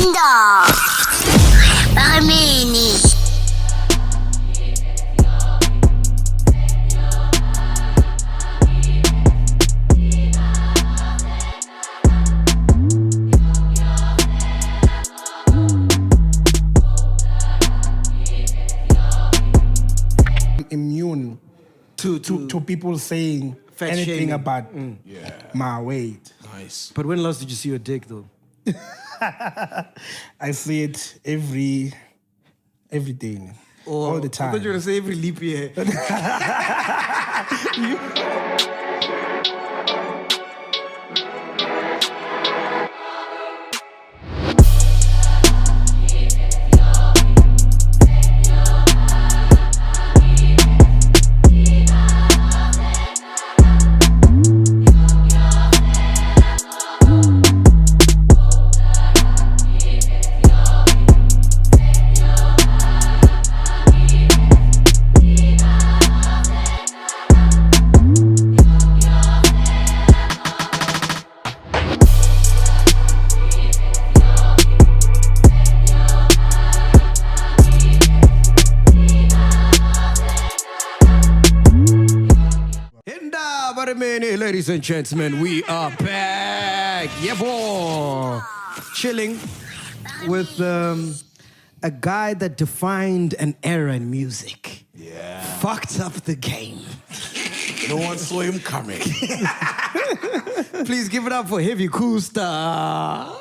Indaba Barameni. Immune to people saying Fat anything shaming. about my weight. Nice. But when last did you see your dick, though? I see it every day, all the time. I thought you were going to say every leap year. Ladies and gentlemen, we are back. Yeah, boy. Chilling with a guy that defined an era in music. Yeah. Fucked up the game. No one saw him coming. Please give it up for Heavy Cool Star.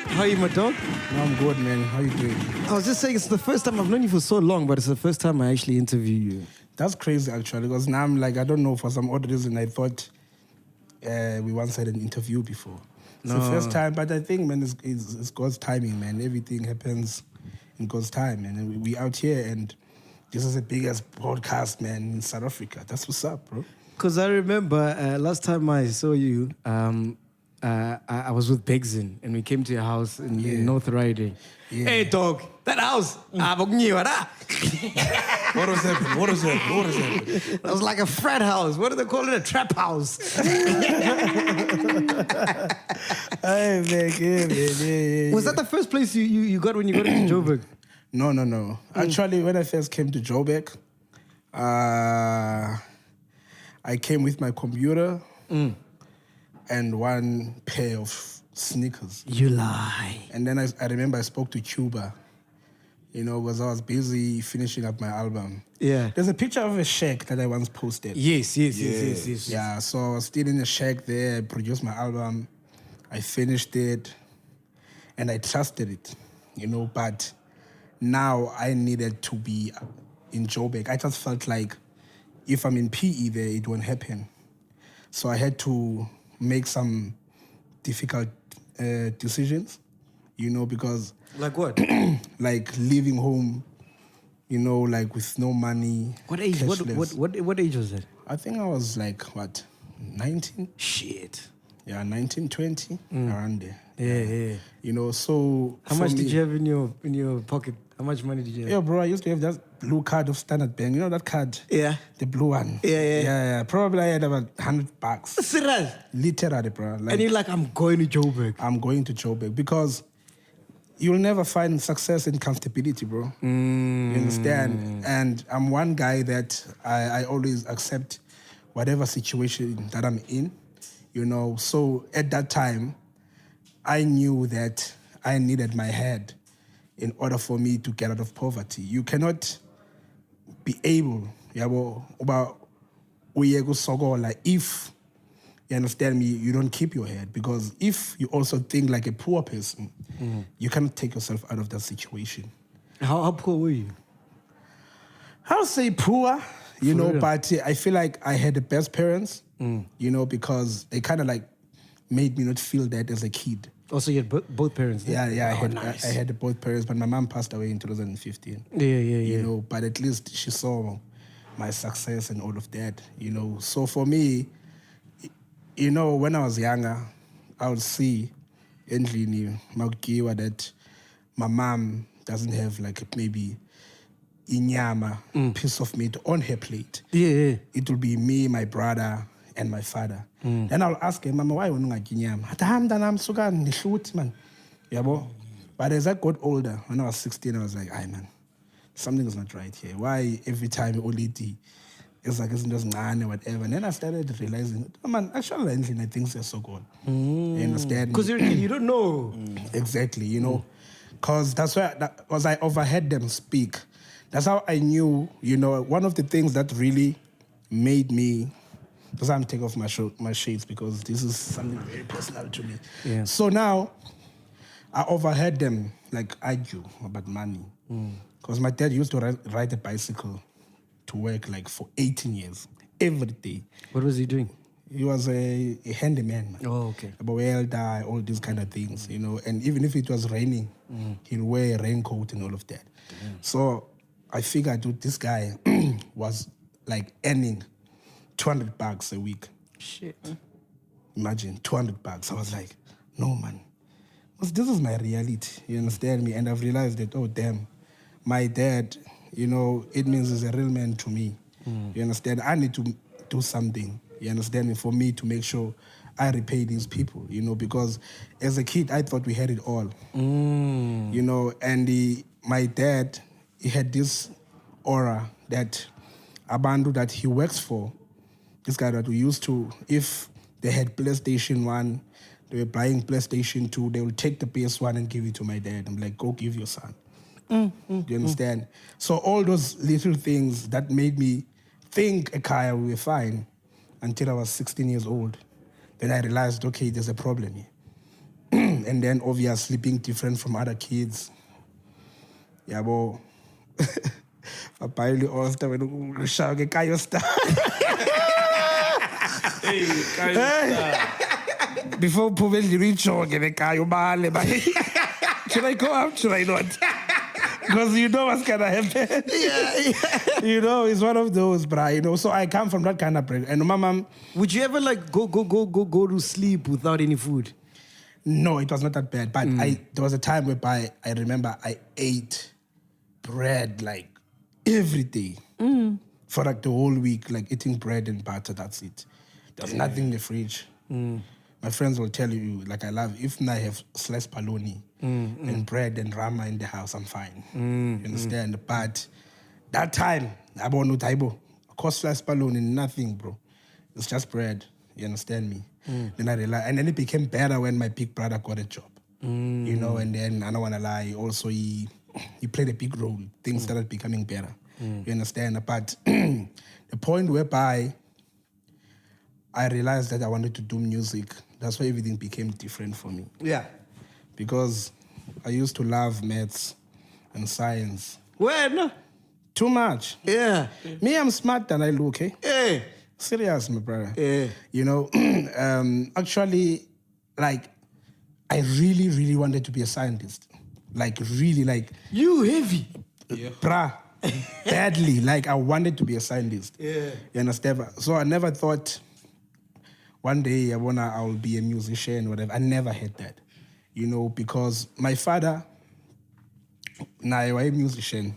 How are you, my dog? No, I'm good, man. How you doing? I was just saying, it's the first time I've known you for so long, but it's the first time I actually interview you. That's crazy, actually, because now I'm like, I don't know, for some odd reason, I thought we once had an interview before. It's the first time, but I think, man, it's God's timing, man. Everything happens in God's time, man. And we out here, and this is the biggest podcast, man, in South Africa. That's what's up, bro. Because I remember last time I saw you, I was with Begzin, and we came to your house in North Riding. Yeah. Hey, dog, that house. What was happening? It was like a frat house. What do they call it? A trap house. Hey, man, yeah. Was that the first place you got when you got into Joburg? No. Actually, when I first came to Joburg, I came with my computer and one pair of sneakers. You lie. And then I remember I spoke to Cuba, because I was busy finishing up my album. Yeah. There's a picture of a shack that I once posted. Yes. Yeah, so I was still in the shack there. I produced my album. I finished it. And I trusted it, but now I needed to be in Joburg. I just felt like if I'm in PE there, it won't happen. So I had to make some difficult decisions, because... Like what? like leaving home, like with no money. What age? Cashless. What age was that? I think I was like, 19? Shit. Yeah, 19, 20, around there. Yeah. So... How much did you have in your pocket? How much money did you have? Yeah, bro, I used to have that blue card of Standard Bank. You know that card? Yeah. The blue one. Yeah. Probably I had about $100. Serious? Literally, bro. Like, And you're like, I'm going to Joburg. I'm going to Joburg because you'll never find success in comfortability, bro. You understand? And I'm one guy that I always accept whatever situation that I'm in, So at that time, I knew that I needed my head in order for me to get out of poverty. You cannot be able, if, you understand me, you don't keep your head. Because if you also think like a poor person, you cannot take yourself out of that situation. How poor were you? I'll say poor, but I feel like I had the best parents, because they kind of like made me not feel that as a kid. Also, you had both parents? Yeah, Nice. I had both parents, but my mom passed away in 2015. Yeah. But at least she saw my success and all of that, So for me, when I was younger, I would see endlini MacG that my mom doesn't have like maybe inyama, piece of meat on her plate. Yeah. It will be me, my brother, and my father. Then I'll ask him, Mama, why won't you inyama? Man. Yabo. But as I got older, when I was 16, I was like, "Aye, man, something is not right here. Why every time you only eat, it's like it's just none or whatever." And then I started realizing, oh, man, actually, I think they're so good. You understand? Because you don't know. Exactly, you know, because that's why I overheard them speak. That's how I knew, you know, one of the things that really made me. Because I'm taking off my shades because this is something very personal to me. Yeah. So now, I overheard them like argue about money. Because my dad used to ride a bicycle to work like for 18 years, every day. What was he doing? He was a handyman, man. Oh, okay. A welder, all these kind of things, you know. And even if it was raining, he'll wear a raincoat and all of that. So I figured, dude, this guy was like earning $200 a week. Shit. Imagine, $200. I was like, no, man. This is my reality, you understand me? And I've realized that, oh, damn, my dad, you know, it means he's a real man to me. You understand? I need to do something, you understand me, for me to make sure I repay these people, you know, because as a kid, I thought we had it all. You know, and my dad, he had this aura that Abandu that he works for, this guy that we used to, if they had PlayStation 1, they were buying PlayStation 2, they will take the PS1 and give it to my dad. I'm like, go give your son. Do you understand? So all those little things that made me think, Ekaya, we were fine until I was 16 years old. Then I realized, okay, there's a problem here. And then obviously being different from other kids. Yeah, but Papa all stuff when shout Kayo star. Before Puvel you reach on get a Kayo Bale. Should I go out? Should I not? Because you know what's gonna happen. Yeah. You know, it's one of those, bruh. You know, so I come from that kind of break. And my mom. Would you ever like go to sleep without any food? No, it was not that bad. But there was a time whereby I remember I ate bread like every day for like the whole week, like eating bread and butter. That's it. There's nothing in the fridge. My friends will tell you, like, I love, if I have sliced paloni and bread and rama in the house, I'm fine. You understand? But that time, I bought no taibo. Of course, sliced paloni, nothing, bro. It's just bread. You understand me? Then I realized, and then it became better when my big brother got a job. You know, and then, I don't want to lie, also he played a big role. Things started becoming better. You understand? But the point whereby I realized that I wanted to do music, that's why everything became different for me. Yeah. Because I used to love maths and science. When? Too much. Yeah. Me, I'm smart than I look, eh? Yeah. Serious, my brother. Yeah. You know, actually, like, I really, really wanted to be a scientist. Like, really, like... You heavy. Bruh. Badly. Like, I wanted to be a scientist. Yeah. You understand? So I never thought... One day I will be a musician, whatever. I never had that, you know, because my father, now a musician,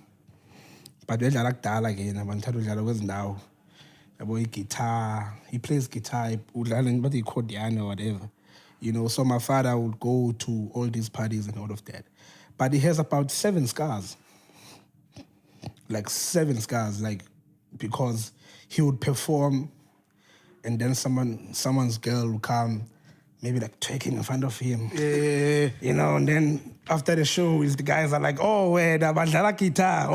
but we like that again. I'm now. Guitar. He plays guitar. But he called Diana or whatever, you know. So my father would go to all these parties and all of that, but he has about 7 scars, like 7 scars, like because he would perform. And then someone's girl will come, maybe like twerking in front of him. Yeah. You know, and then after the show, the guys are like, oh, where the bandala guitar,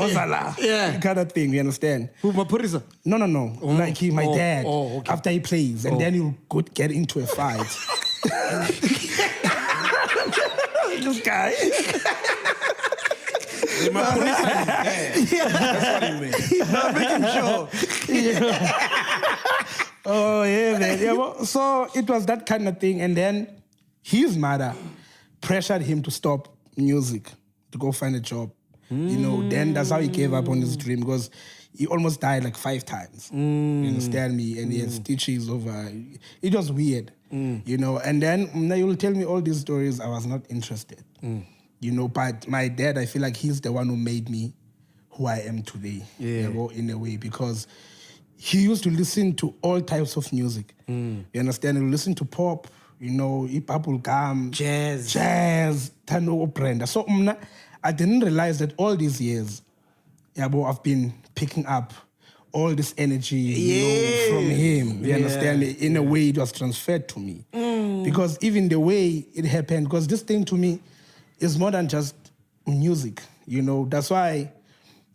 yeah. Kind of thing, you understand? Who, Mapurisa? No. Like my dad, okay. after he plays, and then he'll get into a fight. This guy. That's what he meant. He's not making sure. Oh, yeah, man. Yeah, well, so it was that kind of thing. And then his mother pressured him to stop music, to go find a job. You know, then that's how he gave up on his dream because he almost died like 5 times. You understand me? And he had stitches over. It was weird, you know. And then now you will tell me all these stories. I was not interested, you know. But my dad, I feel like he's the one who made me who I am today, yeah. You know, in a way, because he used to listen to all types of music. You understand? He would listen to pop, you know, bubble gum, Jazz, Tano Brenda. So I didn't realize that all these years, I've been picking up all this energy, you know, from him. You understand? In a way, it was transferred to me. Because even the way it happened, because this thing to me is more than just music, you know. That's why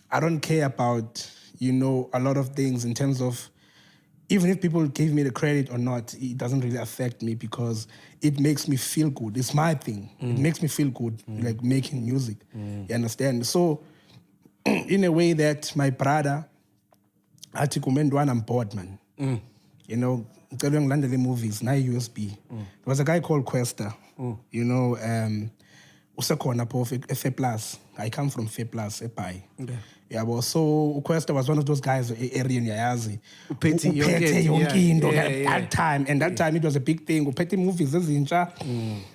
I don't care about, you know, a lot of things in terms of, even if people give me the credit or not, it doesn't really affect me because it makes me feel good. It's my thing. It makes me feel good, like making music. You understand? So, in a way that my brother, I'm bored, man. You know, London movies, now USB. There was a guy called Questa. You know, F Plus. I come from F Plus, Epai. Yeah, but so Questa was one of those guys area in Yazi. That time. And that time it was a big thing. Upeti movies,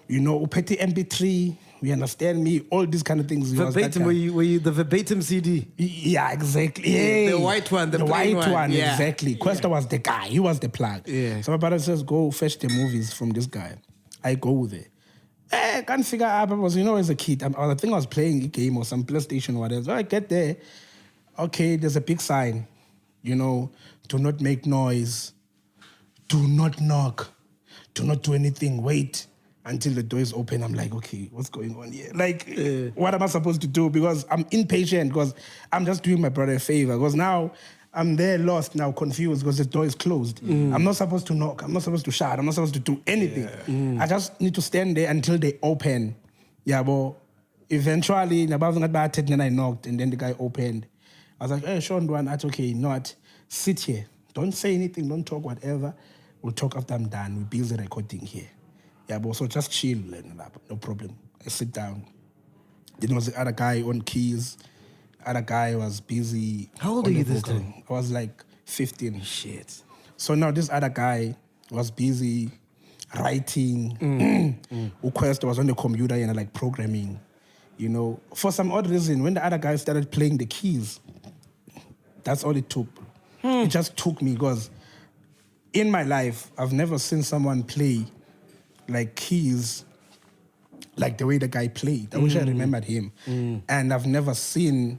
you know, Upeti MP3. You understand me? All these kind of things. Verbatim, were you the verbatim CD? Yeah, exactly. Yeah. The white one, the white one, yeah. Exactly. Questa was the guy. He was the plug. Yeah. So my brother says, go fetch the movies from this guy. I go there. I can't figure out. You know, as a kid, I think I was playing a game or some PlayStation or whatever. So I get there. Okay, there's a big sign. You know, do not make noise. Do not knock. Do not do anything. Wait until the door is open. I'm like, okay, what's going on here? Like, what am I supposed to do? Because I'm impatient, because I'm just doing my brother a favor. Because now I'm there lost, now confused, because the door is closed. I'm not supposed to knock. I'm not supposed to shout. I'm not supposed to do anything. I just need to stand there until they open. Yeah, but eventually, I knocked, and then the guy opened. I was like, hey, Sean, that's okay, not sit here. Don't say anything, don't talk, whatever. We'll talk after I'm done. We'll build the recording here. Yeah, but so just chill, no problem. I sit down. Then was the other guy on keys. Other guy was busy. How old are you this time? I was like 15. Shit. So now this other guy was busy writing. Quest was on the computer and like programming. You know, for some odd reason, when the other guy started playing the keys, that's all it took. It just took me, because in my life, I've never seen someone play like keys like the way the guy played. I wish I remembered him. And I've never seen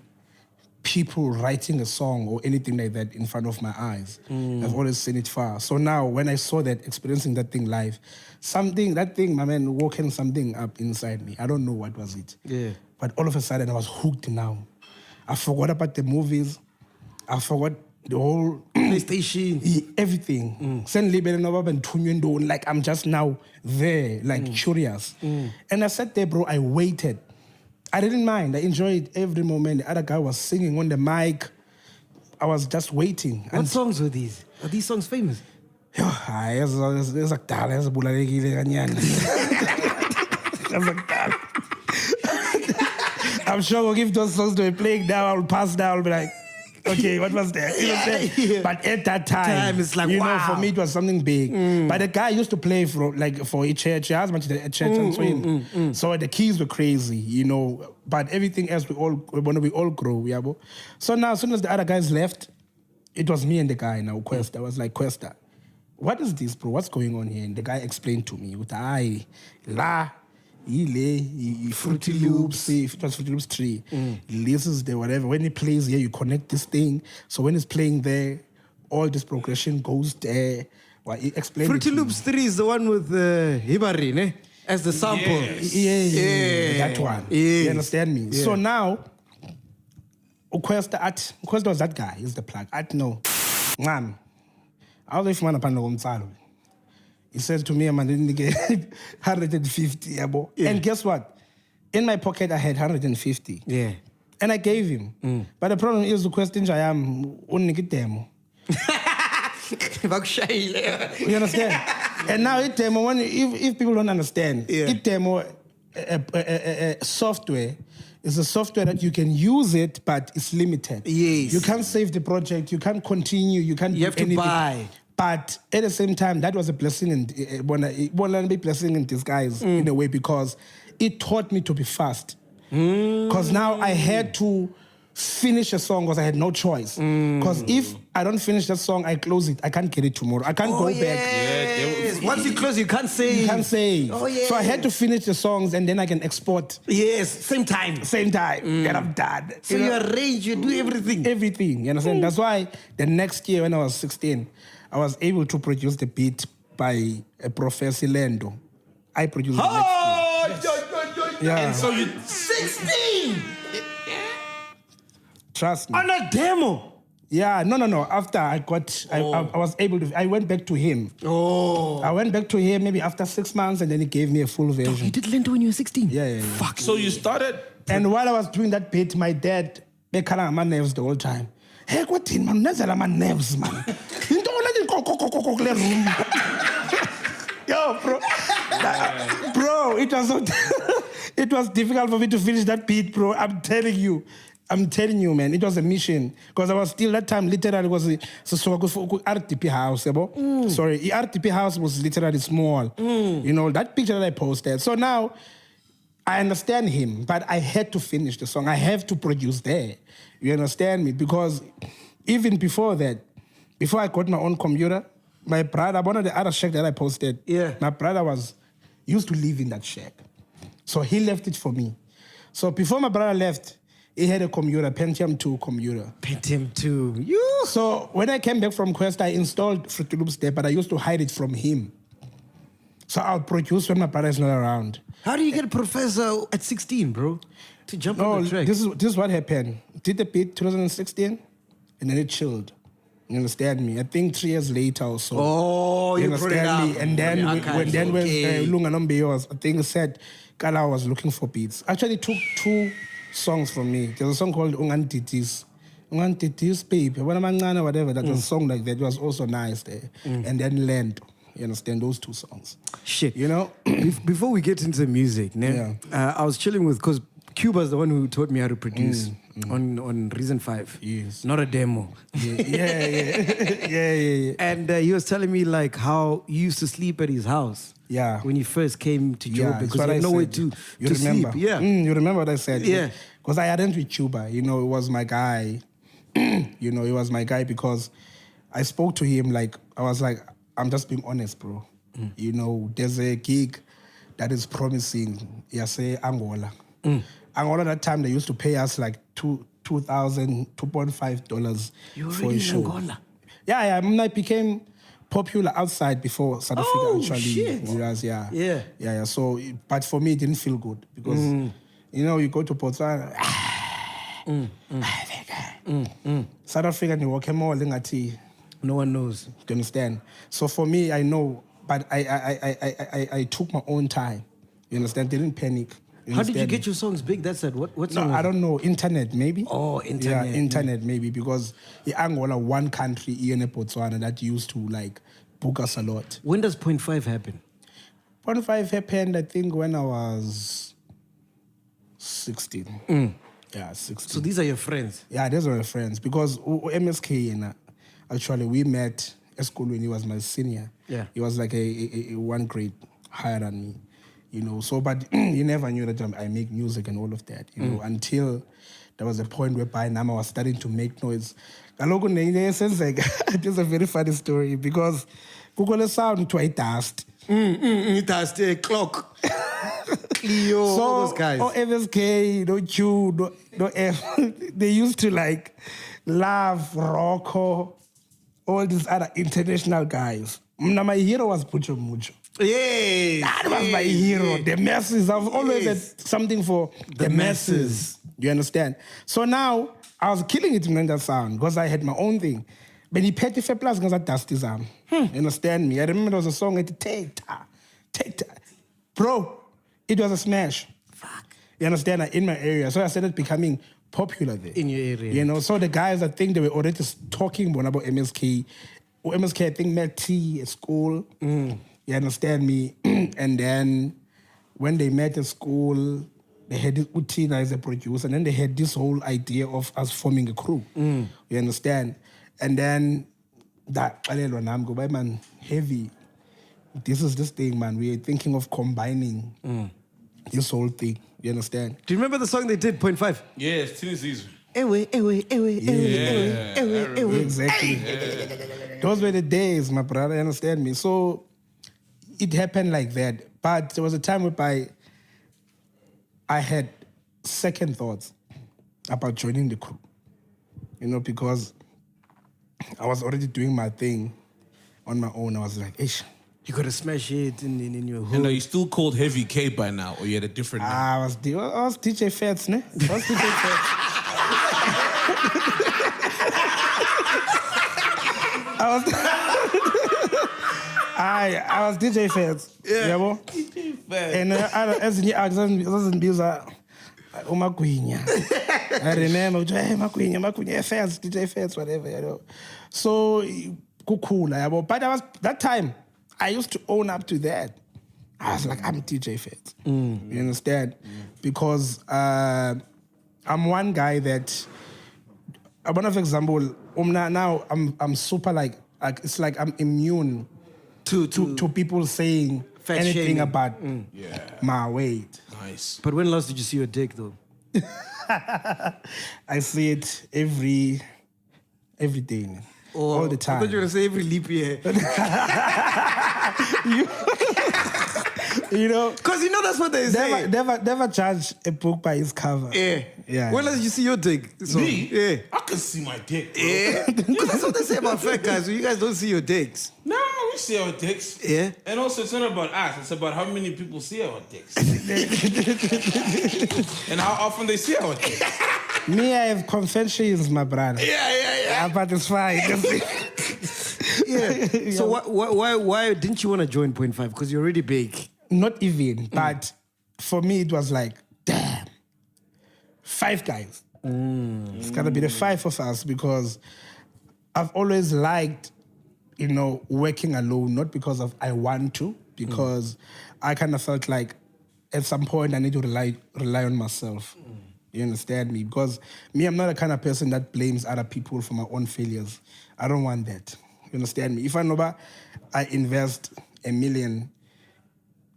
people writing a song or anything like that in front of my eyes. I've always seen it far. So now when I saw that, experiencing that thing live, that thing, my man, woken something up inside me. I don't know what was it. Yeah. But all of a sudden I was hooked now. I forgot about the movies. I forgot the whole PlayStation, everything. Like I'm just now there, like curious. And I sat there, bro. I waited. I didn't mind. I enjoyed every moment. The other guy was singing on the mic. I was just waiting. What songs were these? Are these songs famous? I'm sure if those songs were playing now, I'll pass down. I'll be like, okay, what was that? But at that time, it's like, you wow. know, for me it was something big. But the guy used to play for a church. He has much a church and swim. So the keys were crazy, you know. But everything else, we all grow. Yeah, so now, as soon as the other guys left, it was me and the guy now, Questa. I was like, Questa, what is this, bro? What's going on here? And the guy explained to me, Fruity Loops, if it was Fruity Loops 3, this is the whatever. When he plays here, you connect this thing. So when he's playing there, all this progression goes there. Well, he explained Fruity Loops 3 is the one with Hibari, ne? As the sample. Yeah, that one. Yes. You understand me? Yeah. So now, Questa was that guy. He's the plug. No. Man, I was if man upon the he said to me, I'm going to get 150. And guess what? In my pocket, I had 150. Yeah. And I gave him. But the problem is the question I am demo. You understand? And now it demo, if people don't understand, it demo software is a software that you can use it, but it's limited. Yes. You can't save the project. You can't continue. You can't. You have to buy. But at the same time, that was a blessing in disguise in a way, because it taught me to be fast. Because now I had to finish a song because I had no choice. Because if I don't finish that song, I close it. I can't get it tomorrow. I can't go back. Yes. Once you close, you can't say. You can't say. Oh, yeah. So I had to finish the songs and then I can export. Yes, same time. And I'm done. So you arrange, you do everything. Everything, you understand? That's why the next year when I was 16, I was able to produce the beat by a Professor Lendo. I produced the next year. Yeah. And so you 16 Trust me. on a demo. Yeah, no. After I got, I was able to, I went back to him. Oh. I went back to him maybe after 6 months and then he gave me a full version. You did Lento when you were 16? Yeah. Fuck. So you started. And while I was doing that beat, my dad, they call my nerves the whole time. Hey, what in man? Nazala my nerves, man. You don't let it Yo, bro. Bro, it was so it was difficult for me to finish that beat, bro. I'm telling you, man. It was a mission. Because I was still, that time, literally, was RTP house. Sorry, the RTP house was literally small. You know, that picture that I posted. So now, I understand him, but I had to finish the song. I have to produce there. You understand me? Because even before that, before I got my own computer, my brother, one of the other shack that I posted, my brother used to live in that shack. So he left it for me. So before my brother left, he had a computer, Pentium 2 computer. Pentium 2. So when I came back from Quest, I installed Fruity Loops there, but I used to hide it from him. So I'll produce when my brother is not around. How do you get a professor at 16, bro? To jump on the track? This is what happened. Did the beat 2016, and then it chilled. You understand me? I think 3 years later or so. Oh, you understand me? And then when Lunga Nombeyos, I think said, Kala was looking for beats. Actually took 2 songs from me. There's a song called Ungantitis, Baby, whatever. That was a song like that. It was also nice there. And then Land. You understand those 2 songs? Shit. You know? Before we get into music, I was chilling with, because Cuba's the one who taught me how to produce on Reason 5. Yes. Not a demo. Yeah. And he was telling me like how you used to sleep at his house. Yeah. When you first came to Joburg, because you had nowhere to remember. sleep. Yeah. You remember what I said? Yeah. Because I hadn't with Cuba. You know, it was my guy. It was my guy because I spoke to him like, I was like, I'm just being honest, bro. You know, there's a gig that is promising, say Angola. Angola, that time, they used to pay us like $2.5 for a show. Angola? Yeah. I became popular outside before South Africa actually. Shit. Yeah. So, but for me, it didn't feel good because, you go to Botswana. South Africa, you walk more lingati. No one knows. Do you understand? So for me, I know, but I took my own time. You understand? Didn't panic. How did you get your songs big? That's it. What song? No, I don't know. Internet, maybe. Oh, internet. Yeah, internet, maybe, because in Angola, one country in Botswana that used to like book us a lot. When does 0.5 happen? 0.5 happened, I think, when I was 16. Yeah, 16. So these are your friends? Yeah, these are my friends. Because MSK, actually, we met at school when he was my senior. Yeah. He was like a 1 grade higher than me. So, but he never knew that I make music and all of that, until there was a point whereby Nama was starting to make noise. This is a very funny story because Google sound to a dust. It has a clock. Cleo, So, all those guys. MSK, Q, F, they used to like Love, Rocco, all these other international guys. My hero was Pucho Mucho. Yes. That was my hero. The masses. I've always had something for the masses. You understand? So now, I was killing it in that sound because I had my own thing. But he paid the fair plus because I dusty sound. You understand me? I remember there was a song at Take. Bro, it was a smash. Fuck. You understand? In my area. So I started becoming popular there. In your area. So the guys, I think they were already talking about MSK. MSK, I think, met T at school. You understand me? And then when they met at school, they had Utina as a producer, and then they had this whole idea of us forming a crew. You understand? And then that, man, heavy. This is this thing, man. We are thinking of combining this whole thing. You understand? Do you remember the song they did, 0.5? Yes, Tennessee. Exactly. Those were the days, my brother, you understand me? So it happened like that. But there was a time whereby I had second thoughts about joining the crew. You know, because I was already doing my thing on my own. I was like, ish. You gotta smash it in your hood. And are you still called Heavy K by now, or you had a different name? I was DJ Fats, ne? I was DJ Fats. I was DJ Fats. Yeah. Yabo? DJ Fats. And as in uMagwinya. I remember, hey, Magwinya, Fats, DJ Fats, whatever, you know. So, cool, yabo. But that time, I used to own up to that. I was like, I'm DJ Fats. You understand? Because I'm one guy that, one of example, now I'm super like it's like I'm immune to people saying anything shaming. about my weight. Nice. But when last did you see your dick, though? I see it every day, man. All the time. I thought you were going to say every leap year. You know? Because you know that's what they say. Never judge a book by its cover. Yeah. When last did you see your dick? So, Me? Yeah. I can see my dick, bro. Yeah. Because that's what they say about fat guys. So you guys don't see your dicks. No, we see our dicks. Yeah. And also, it's not about us. It's about how many people see our dicks. And how often they see our dicks. Me, I have confessions, my brother. Yeah. But it's fine. Yeah. So why didn't you want to join Point 5? Because you're already big. Not even, but for me, it was like, damn, 5 guys. It's got to be the 5 of us because I've always liked, you know, working alone, not because of I want to, because I kind of felt like at some point I need to rely on myself. You understand me? Because me, I'm not the kind of person that blames other people for my own failures. I don't want that. You understand me? If I know I invest $1 million,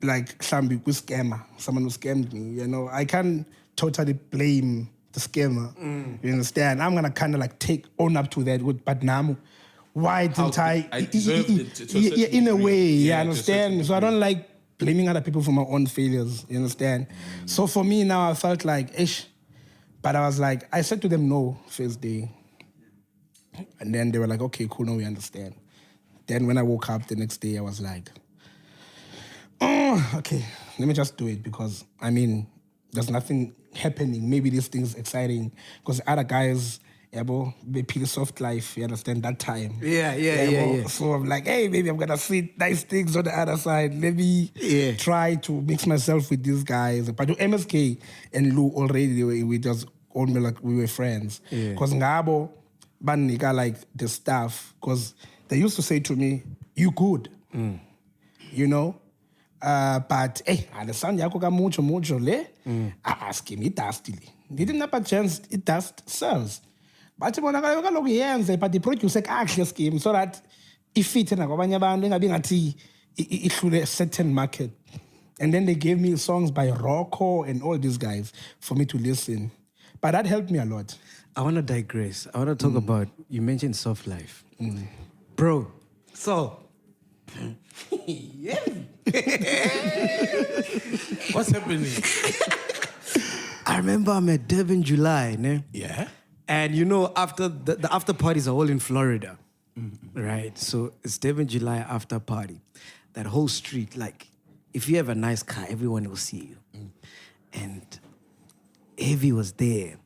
like someone who scammed me, you know, I can't totally blame the scammer. You understand? I'm gonna kind of like own up to that. But now, why didn't I deserved it to a certain in a degree. way, Yeah, you understand? So I don't like blaming other people for my own failures. You understand? So for me now, I felt like ish, but I was like, I said to them no first day, and then they were like, okay, cool, no, we understand. Then when I woke up the next day, I was like, okay, let me just do it because, I mean, there's nothing happening. Maybe this thing's exciting because other guys, they pick soft life, you understand, that time. Yeah. So I'm like, hey, maybe I'm going to see nice things on the other side. Let me try to mix myself with these guys. But MSK and Lou already, we just only like we were friends. Because Ngabo, Banika, like the staff, because they used to say to me, you good, you know? But hey, understand yako ka mucho le. I ask him, it dusty. Didn't have a chance, it dust sells. But but the producer actually scheme so that if it na kwabanye abantu engabi ngathi ihlule a certain market. And then they gave me songs by Rocco and all these guys for me to listen. But that helped me a lot. I want to digress. I want to talk about, you mentioned soft life. Bro, so... What's happening? I remember I'm at Durban July, ne? Yeah. And you know, after the after parties are all in Florida, right? So it's Durban July after party. That whole street, like, if you have a nice car, everyone will see you. And Heavy was there.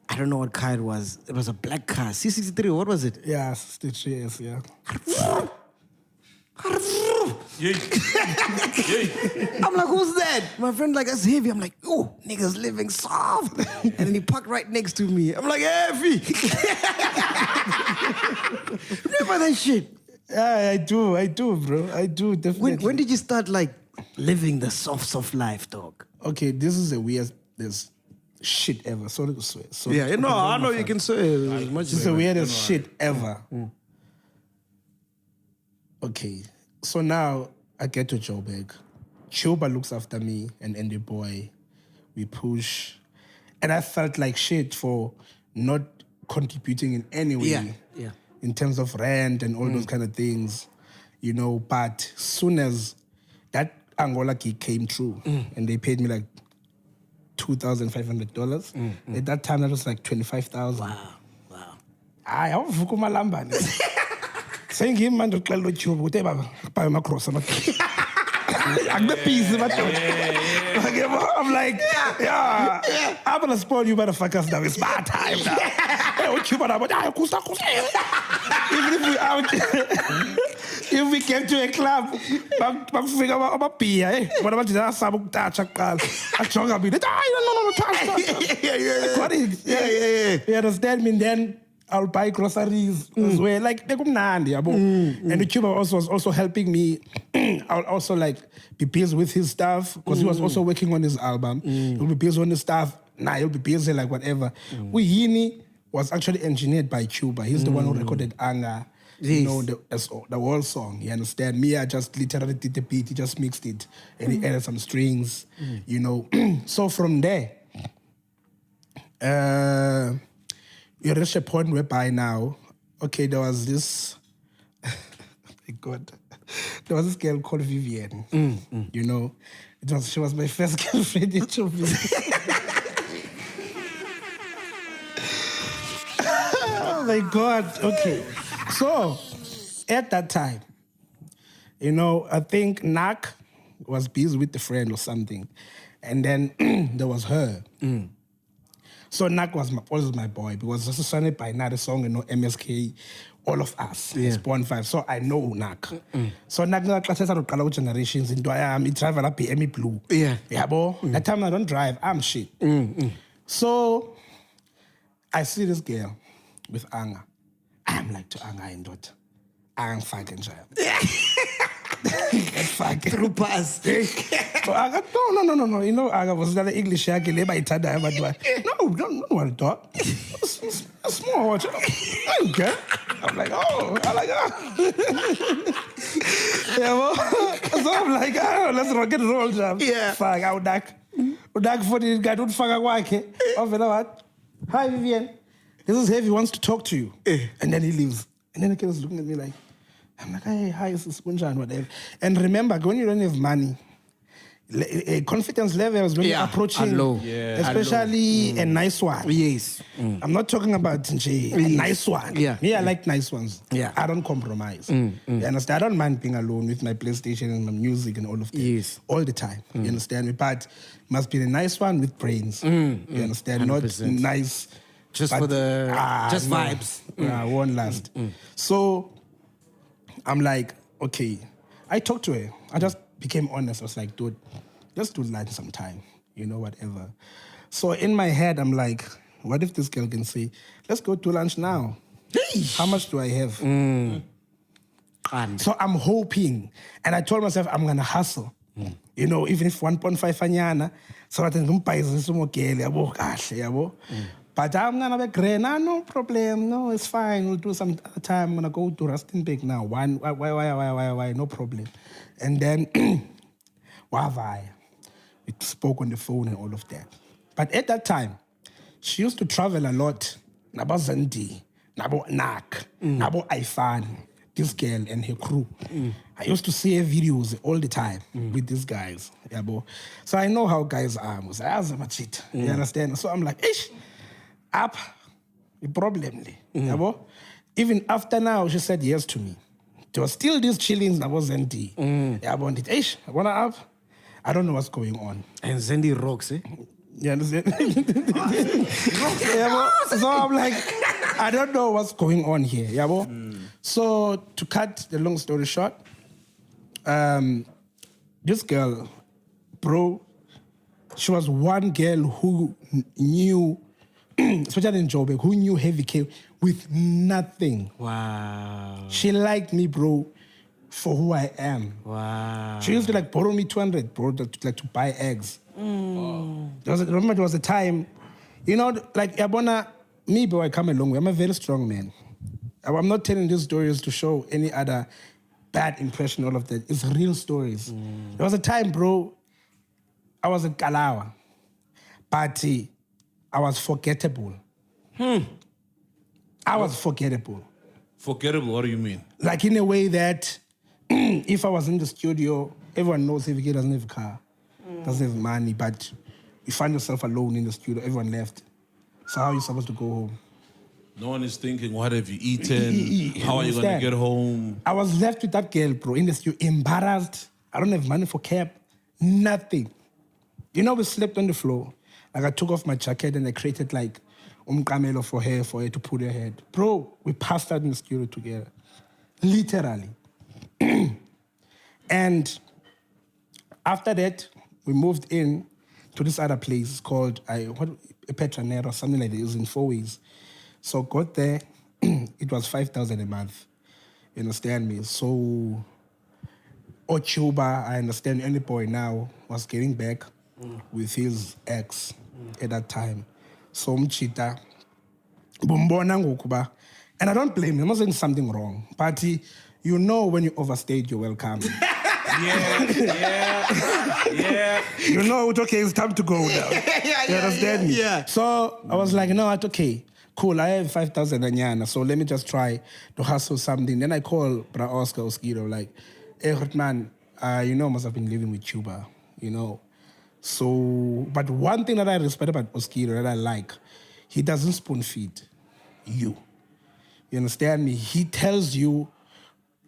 I don't know what car it was. It was a black car. C63, what was it? Yeah, Stitch, yes, yeah. I'm like, who's that? My friend like, that's Heavy. I'm like, oh, niggas living soft. And then he parked right next to me. I'm like, Heavy. Remember that shit? Yeah, I do, bro. I do, definitely. When did you start like living the soft life, dog? Okay, this is the weirdest shit ever. Sorry to swear. Yeah, no, I know you can say as much This is as the weirdest shit ever. Okay, so now I get to Joburg. Choba looks after me and Andy Boy. We push. And I felt like shit for not contributing in any way. Yeah. In terms of rent and all those kind of things, you know. But soon as that Angola gig came through and they paid me like $2,500, at that time that was like 25,000. Wow. Hayi, awuvuka umalamba ne. Sengimi manje uxela loJuba ukuthi baba baye macross busy, but I'm like, I'm gonna spoil you motherfuckers now. It's my time now. Even if we out, if we get to a club, bakufika amabhiya, bona bathi asaba ukutacha kuqala. Ajonga mina, no, touch. Yeah. You understand me? Then I'll buy groceries as well. Like, bekumnandi, yabo. And the Cuba was also helping me. I'll also like be busy with his stuff because he was also working on his album. He'll be busy on his stuff. He'll be busy like whatever. Uyini was actually engineered by Cuba. He's the one who recorded Anga. You know, the whole song, you understand? Me, I just literally did the beat, he just mixed it, and he added some strings, you know. So from there, you reached a point whereby now, okay, there was this, oh my God, there was this girl called Vivian, you know. She was my first girlfriend in Joburg. Oh my God, okay. So, at that time, you know, I think Nak was busy with a friend or something. And then there was her. So Nak was always my boy because this is Sunday by Night, a song, you know, MSK, all of us. It's Born 5. So I know Nak. So Nak classes are color generations into I am travel up Emmy Blue. Yeah, boy. That time I don't drive, I'm shit. So I see this girl with Anga. I'm like to Anga and dot. I'm fucking child. Fucking through pass. So Anga, no. You know, Anga was the English yaki leba itada but no, don't want to talk. A small watch. Okay. I'm like, oh, I like yeah, well, so I'm like, oh, let's rock and roll, jam. Yeah. Fuck, I would duck for this guy, don't fuck a whack. Oh, you know what? Hi, Vivian. This is Heavy, wants to talk to you. And then he leaves. And then the kid was looking at me like, I'm like, hey, hi, this is Kunjan, whatever. And remember, when you don't have money, confidence levels when you're approaching, low. Especially a nice one. Yes. I'm not talking about a nice one. Yeah. Me, I like nice ones. Yeah. I don't compromise. You understand? I don't mind being alone with my PlayStation and my music and all of that. Yes. All the time. You understand me? But must be a nice one with brains. You understand? 100%. Not nice. Just for the vibes. Yeah, won't last. So I'm like, okay. I talked to her. I just became honest. I was like, dude, let's do lunch sometime. You know, whatever. So in my head, I'm like, what if this girl can say, let's go to lunch now? How much do I have? So I'm hoping. And I told myself, I'm going to hustle. You know, even if 1.5 anyana, so I think but I'm gonna be great. No problem. No, it's fine. We'll do some other time. I'm gonna go to Rustenburg now. Why? No problem. And then, we spoke on the phone and all of that. But at that time, she used to travel a lot. Nabo Zandi, Nabo Nak, Nabo Aifan, this girl and her crew. I used to see her videos all the time with these guys. Yeah, so I know how guys are. You understand? So I'm like, ish. Up, the problem. Even after now, she said yes to me. There was still these chillings that was empty. I wanted, I wanna up. I don't know what's going on. And Zendi rocks, eh? You understand? So I'm like, I don't know what's going on here. So to cut the long story short, this girl, bro, she was one girl who knew, especially in Joburg, who knew Heavy K with nothing. Wow. She liked me, bro, for who I am. Wow. She used to like borrow me 200, bro, to buy eggs. Remember, there was a time, you know, like Yabona, me, bro, I come a long way. I'm a very strong man. I'm not telling these stories to show any other bad impression, all of that. It's real stories. There was a time, bro, I was a Kalawa, but I was forgettable. I was forgettable. Forgettable, what do you mean? Like in a way that if I was in the studio, everyone knows if he doesn't have a car, doesn't have money, but you find yourself alone in the studio, everyone left. So how are you supposed to go home? No one is thinking, what have you eaten? How are you going to get home? I was left with that girl, bro, in the studio, embarrassed. I don't have money for cab, nothing. You know, we slept on the floor. Like I took off my jacket and I created like camelo for her to put her head. Bro, we passed out in the studio together. Literally. And after that, we moved in to this other place called Petranero or something like that. It was in 4 ways. So got there, it was 5,000 a month. You understand me? So Ochuba, I understand any boy now, was getting back with his ex at that time. So Mchita, Bumbona Ngokuba. And I don't blame him, I'm not saying something wrong. But you know when you overstayed your welcome. Yeah. You know, okay, it's time to go now. You understand me? Yeah. So I was like, no, it's okay. Cool, I have 5,000 anyana, so let me just try to hustle something. Then I call Bra Oscar Oskido, like, hey, man, you know, I must have been living with Cuba, you know. So, but one thing that I respect about Oskido that I like, he doesn't spoon feed you. You understand me? He tells you,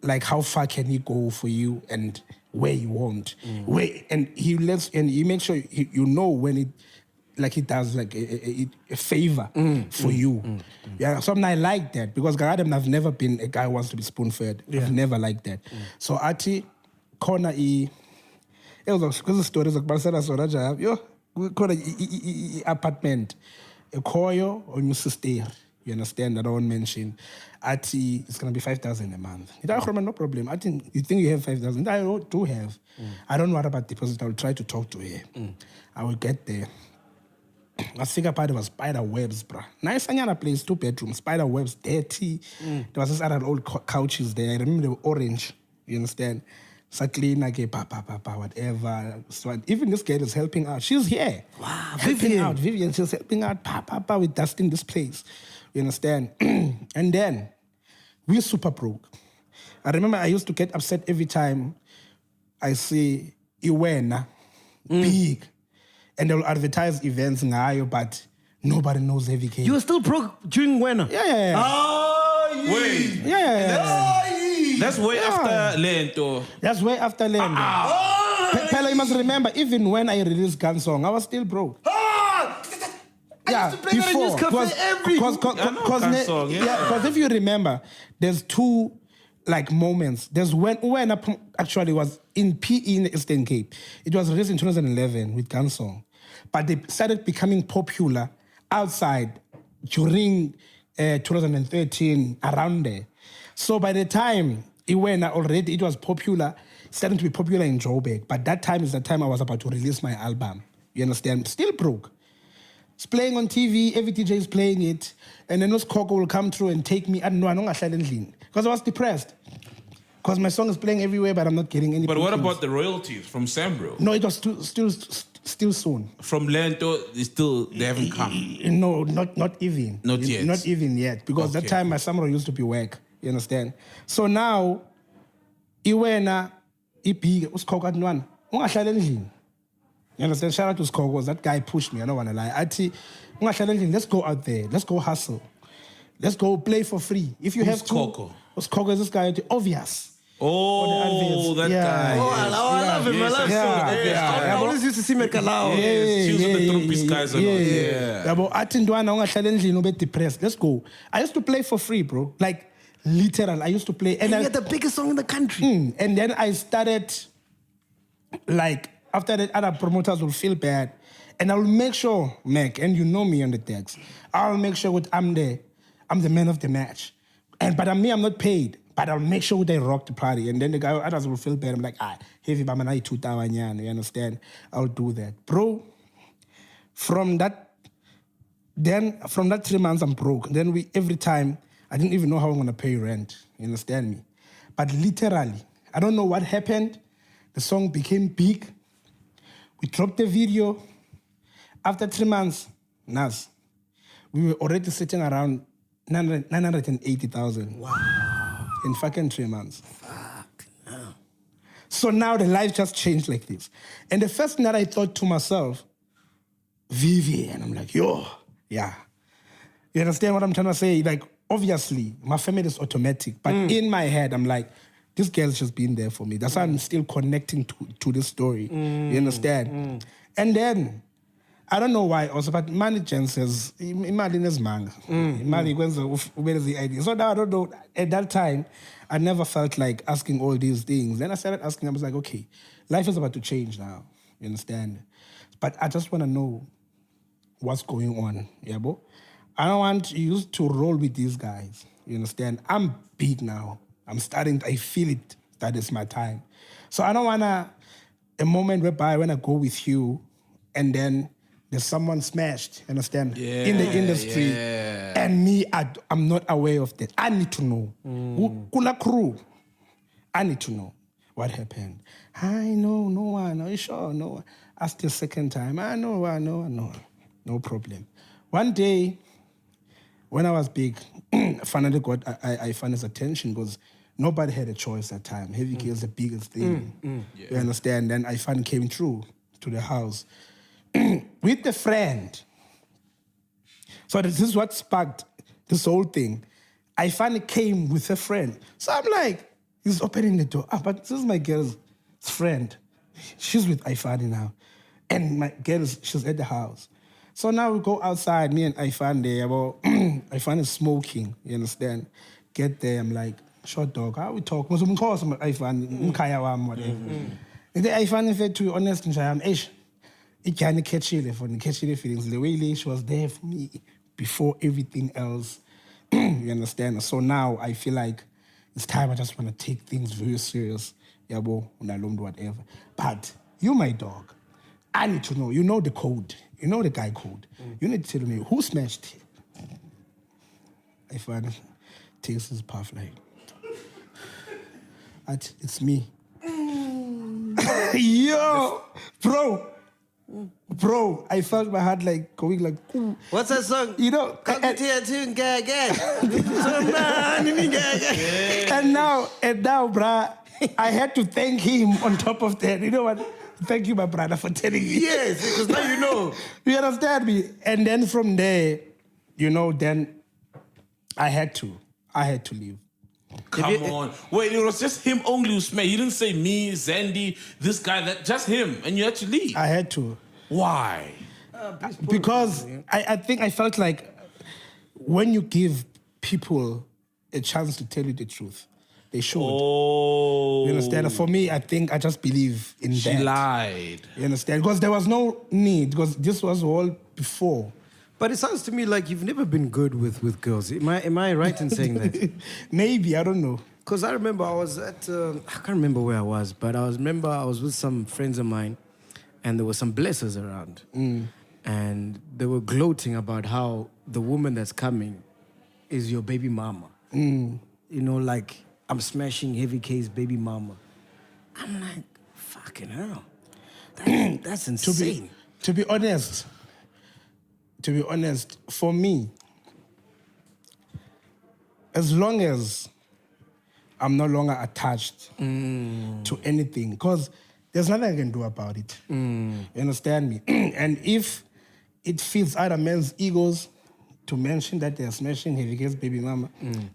like, how far can he go for you and where you want. And he makes sure you know when it, like he does like a favor for you. Yeah, something I like that because God, I've never been a guy who wants to be spoon-fed. Yeah. I've never liked that. So Ati, Kona it was because the stories like Barcelona Soraja, yo, Kona apartment, a koyo or new sister. You understand? I don't mention. Ati, it's gonna be 5,000 a month. No problem. I think you think you have 5,000. I do have. I don't know what about deposit. I will try to talk to her. I will get there. I figure part was spider webs, bruh. Nice anyana place, 2 bedrooms, spider webs, dirty. There was this other old couches there. I remember they were orange. You understand? So clean, like whatever. So even this girl is helping out. She's here. Wow, Vivian, she's helping out with dusting this place. You understand? And then we're super broke. I remember I used to get upset every time I see Iwena, big. And they'll advertise events ngayo, but nobody knows Heavy K. You were still broke during Wena? Yeah. Oh, wait. Yeah. That's way after Lento. That's way after Lento. Pella, you must remember, even when I released Gun Song, I was still broke. I used to play that in News Cafe every... Because if you remember, there's 2 like moments. There's when I actually was in PE in the Eastern Cape. It was released in 2011 with Gun Song. But they started becoming popular outside during 2013, around there. So by the time it was popular, starting to be popular in Joburg. But that time is the time I was about to release my album. You understand? Still broke. It's playing on TV, every DJ is playing it, and then those Coco will come through and take me. I don't know, because I was depressed. Because my song is playing everywhere, but I'm not getting any. But what about the royalties from Sambro? No, it was still soon. From Lento, they haven't come. No, not even. Not yet. Not even yet, because that time my Samro used to be whack. You understand? So now, Iwena, Ipi, uskoka nwan, ungahlala endlini. You understand? Shout out to Skogos. That guy pushed me. I don't want to lie. Let's go out there. Let's go hustle. Let's go play for free. If you have Skogos? Skogos is this guy, obvious. Oh, that guy. Oh, I love him. I love him. I always used to see Mekalao. He was with the Trumpist guys a lot. Depressed. Let's go. I used to play for free, bro. Like, literal. I used to play. And you had the biggest song in the country. And then I started, like, after that, other promoters will feel bad. And I'll make sure, Mac, and you know me on the decks, I'll make sure I'm the man of the match. But I'm not paid. But I'll make sure they rock the party. And then the guy, others will feel bad. I'm like, heavy Bamanai 2,000, you understand? I'll do that. Bro, from that 3 months, I'm broke. Then every time, I didn't even know how I'm going to pay rent. You understand me? But literally, I don't know what happened. The song became big. We dropped the video. After 3 months, we were already sitting around 980,000. Wow. In fucking 3 months. So now the life just changed like this. And the first thing that I thought to myself, Vivi, and I'm like, yo, yeah. You understand what I'm trying to say? Like, obviously, my family is automatic, but in my head, I'm like, this girl's just been there for me. That's why I'm still connecting to this story. You understand? And then, I don't know why also, but money says, imagine is man. Money where is the idea? So now I don't know. At that time, I never felt like asking all these things. Then I started asking, I was like, okay, life is about to change now. You understand? But I just want to know what's going on. Yeah, bro? I don't want you to roll with these guys. You understand? I'm big now. I feel it, that is my time. So I don't want a moment whereby when I go with you and then there's someone smashed, understand, in the industry, and me, I'm not aware of that. I need to know. Kula crew, I need to know what happened. I know, no one. Are you sure? No one. Ask the second time. I know. No problem. One day, when I was big, finally got I found his attention because nobody had a choice at that time. Heavy K is the biggest thing. You understand? Then I finally came through to the house. With a friend. So this is what sparked this whole thing. I finally came with a friend. So I'm like, he's opening the door. But this is my girl's friend. She's with Ifani now. And my girl, she's at the house. So now we go outside, me and Ifan there. Well, Ifan is smoking, you understand? Get there, I'm like, short dog, how we talk? Ifan, whatever. And then Ifan said, to be honest, I'm Asian. It kind of catchy feelings. The way she was there for me before everything else. You understand? So now I feel like it's time I just want to take things very serious. Yabo, whatever. But you, my dog, I need to know. You know the code. You know the guy code. You need to tell me who smashed it. I find takes his puff like, it's me. Yo, bro, I felt my heart like going like, ooh. What's that song? You know, and now, bruh, I had to thank him on top of that. You know what? Thank you, my brother, for telling me. Yes, because now you know. You understand me? And then from there, you know, then I had to leave. Come on. Wait, it was just him only who smashed. You didn't say me, Zandy, this guy, that, just him. And you had to leave. I had to. Why? Because I think I felt like when you give people a chance to tell you the truth, they should. Oh. You understand? For me, I think I just believe in that. She lied. You understand? Because there was no need, because this was all before. But it sounds to me like you've never been good with girls. Am I right in saying that? Maybe, I don't know. Because I remember I was at, I can't remember where I was, but I was with some friends of mine, and there were some blessers around. And they were gloating about how the woman that's coming is your baby mama. You know, like, I'm smashing Heavy K's baby mama. I'm like, fucking hell. That's insane. To be honest, for me, as long as I'm no longer attached to anything, because there's nothing I can do about it. You understand me? And if it feeds other men's egos to mention that they're smashing Heavy K's baby mama,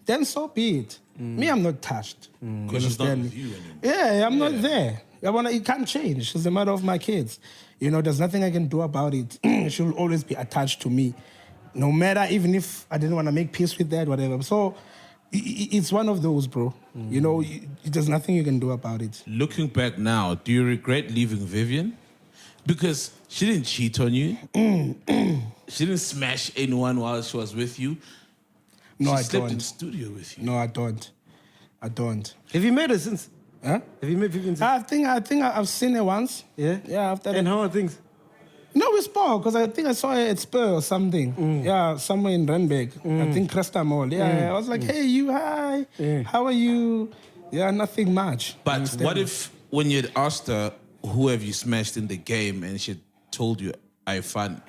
then so be it. Me, I'm not touched. Because she's not with you anymore. Yeah, I'm not there. It can't change. It's the matter of my kids. You know, there's nothing I can do about it. She'll always be attached to me. No matter, even if I didn't want to make peace with that, whatever. So it's one of those, bro. You know, there's nothing you can do about it. Looking back now, do you regret leaving Vivian? Because she didn't cheat on you. She didn't smash anyone while she was with you. No, I slept don't. in the studio with you. No, I don't. Have you met her since? Huh? Have you met Vivian since? I think I've seen her once. Yeah? Yeah, after And that. how are things? No, we spoke, because I think I saw her at Spur or something. Yeah, somewhere in Randburg. I think Cresta Mall. Yeah, I was like, hey, you, hi. How are you? Yeah, nothing much. But what if when you'd asked her, who have you smashed in the game, and she told you, I found,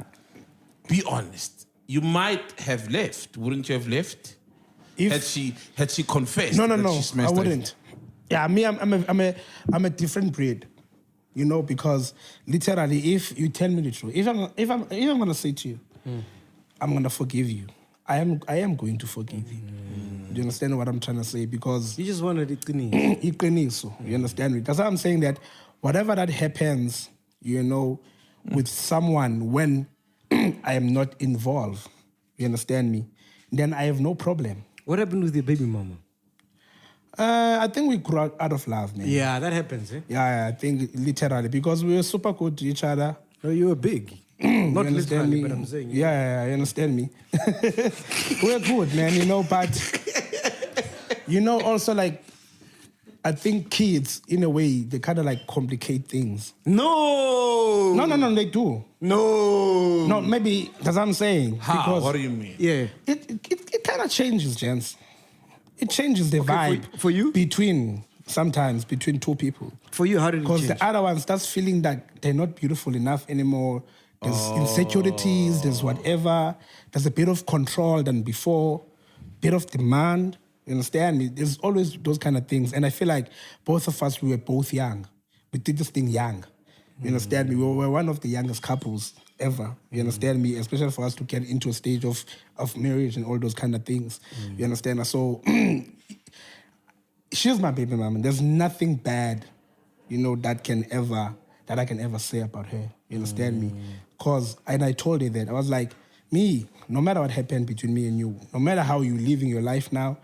be honest, you might have left. Wouldn't you have left? If Had she confessed? no, that she smashed I her? wouldn't. Yeah, me, I'm a different breed, you know, because literally, if you tell me the truth, if I'm gonna say to you, I'm gonna forgive you. I am going to forgive you. Do you understand what I'm trying to say? Because You just wanted it to iqiniso. You understand me? That's why I'm saying that whatever that happens, you know, with someone when I am not involved, you understand me, then I have no problem. What happened with your baby mama? I think we grew out of love, man. Yeah, that happens, eh? Yeah, I think literally because we were super good to each other. No, you were big. Not You understand literally, me? but I'm saying. Yeah, you understand me. We're good, man, you know, but you know, also like I think kids, in a way, they kind of like complicate things. No! No, they do. No! No, maybe that's what I'm saying. How? Because What do you mean? Yeah. it kind of changes, gents. It changes the vibe for you? Sometimes between two people. For you, how did it Because change? the other one starts feeling that they're not beautiful enough anymore. There's insecurities, there's whatever. There's a bit of control than before, bit of demand. You understand? There's always those kind of things. And I feel like both of us, we were both young. We did this thing young. You understand me? We were one of the youngest couples ever. You understand me? Especially for us to get into a stage of marriage and all those kind of things. You understand? So she's my baby mama. There's nothing bad, you know, that I can ever say about her. You understand me? And I told her that. I was like, me, no matter what happened between me and you, no matter how you're living your life now,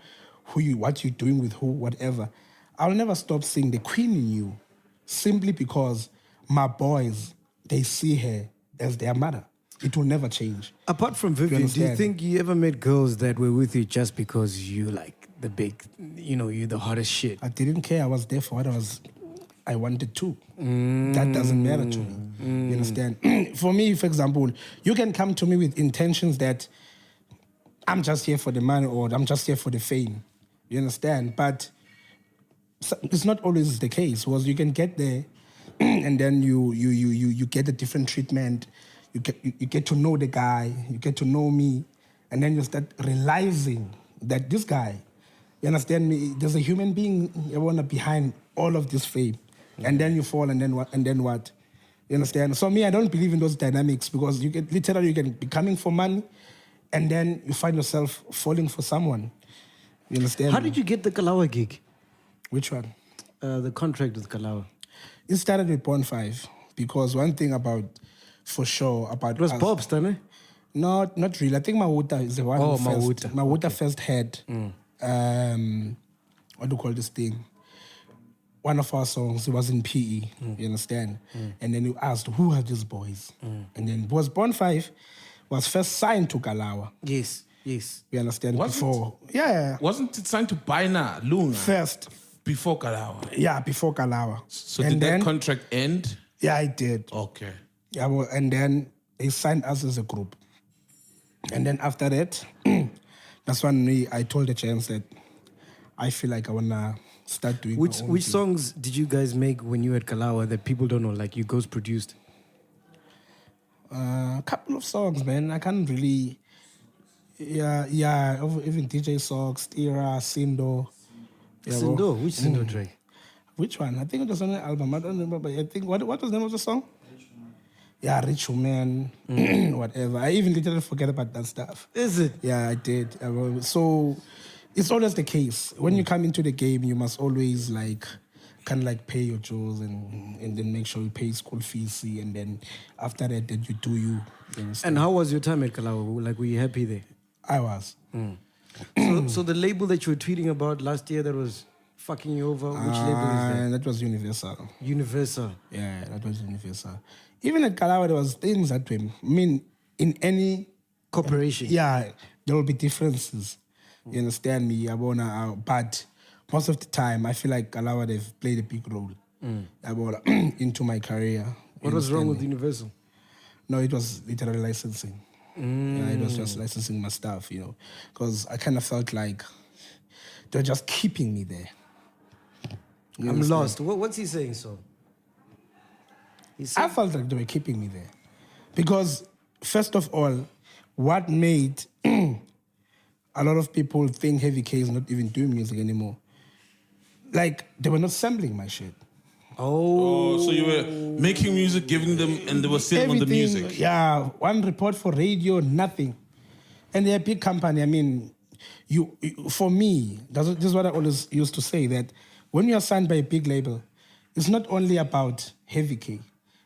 what you're doing with who, whatever, I'll never stop seeing the queen in you simply because my boys, they see her as their mother. It will never change. Apart from Vivian, do you think you ever met girls that were with you just because you like the big, you know, you're the hottest shit? I didn't care. I was there for what I wanted to. That doesn't matter to me. You understand? For me, for example, you can come to me with intentions that I'm just here for the money or I'm just here for the fame. You understand? But it's not always the case. Because you can get there and then you get a different treatment. You get to know the guy. You get to know me. And then you start realizing that this guy, you understand me? There's a human being behind all of this fame. And then you fall, and then what? And then what? You understand? So me, I don't believe in those dynamics because you can be coming for money, and then you find yourself falling for someone. You understand? How did you get the Kalawa gig? Which one? The contract with Kalawa. It started with Born 5 because one thing about It was Bob's, didn't it? Not really. I think Mawuta is the one. Oh, who Mawuta. Mawuta first had what do you call this thing? One of our songs, it was in PE, you understand? And then you asked, who are these boys? And then was Born 5 was first signed to Kalawa. Yes. You understand? Wasn't Yeah. Wasn't it signed to Baina Lunga? First. Before Kalawa. Yeah, before Kalawa. So and did then, that contract end? Yeah, it did. Okay. Yeah, well, and then they signed us as a group. And then after that, that's when I told the chance that I feel like I want to start doing Which my own thing. songs did you guys make when you were at Kalawa that people don't know, like you ghost produced? A couple of songs, man. I can't really... Yeah, even DJ Socks, Tira, Sindo. Yeah, Sindo? Which Sindo track? Which one? I think it was on the album. I don't remember, but I think... What was the name of the song? Yeah, Rich Woman, whatever. I even literally forget about that stuff. Is it? Yeah, I did. So it's always the case. When you come into the game, you must always kind of pay your dues and then make sure you pay school fees. And then after that, then you do you. And how was your time at Kalawa? Like, were you happy there? I was. So the label that you were tweeting about last year that was fucking you over, which label is that? That was Universal. Universal. Yeah, that was Universal. Even at Kalawa, there was things that were... I mean, in any... Corporation. Yeah, there will be differences. You understand me? But most of the time, I feel like Kalawa, they've played a big role into my career. What was wrong with Universal? No, it was literally licensing. Yeah, it was just licensing my stuff, you know. Because I kind of felt like they were just keeping me there. You I'm understand? lost. What's he saying, so? I felt like they were keeping me there. Because, first of all, what made a lot of people think Heavy K is not even doing music anymore. Like, they were not sampling my shit. Oh, so you were making music, giving them, and they were sitting on the music. Yeah, one report for radio, nothing. And they're a big company. I mean, for me, this is what I always used to say, that when you are signed by a big label, it's not only about Heavy K,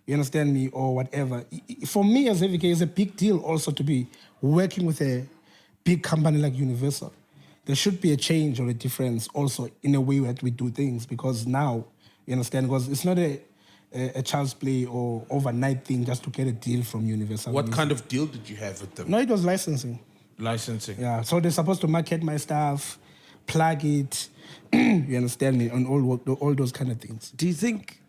you understand me, or whatever. For me as Heavy K, it's a big deal also to be working with a big company like Universal. There should be a change or a difference also in the way that we do things, because now, you understand, because it's not a child's play or overnight thing just to get a deal from Universal. What kind of deal did you have with them? No, it was licensing. Licensing. Yeah, so they're supposed to market my stuff, plug it, you understand me, on all those kind of things. Do you think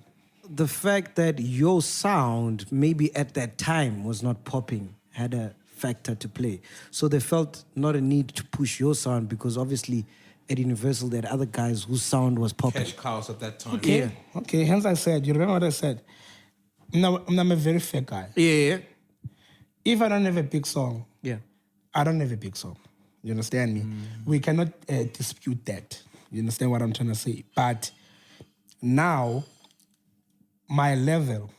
the fact that your sound maybe at that time was not popping had a factor to play? So they felt not a need to push your sound because obviously at Universal there are other guys whose sound was popping. Cash cows at that time. Okay, Yeah. okay, hence I said, you remember what I said? I'm a very fair guy. Yeah. If I don't have a big song, Yeah. I don't have a big song. You understand me? We cannot dispute that. You understand what I'm trying to say? But now, my level,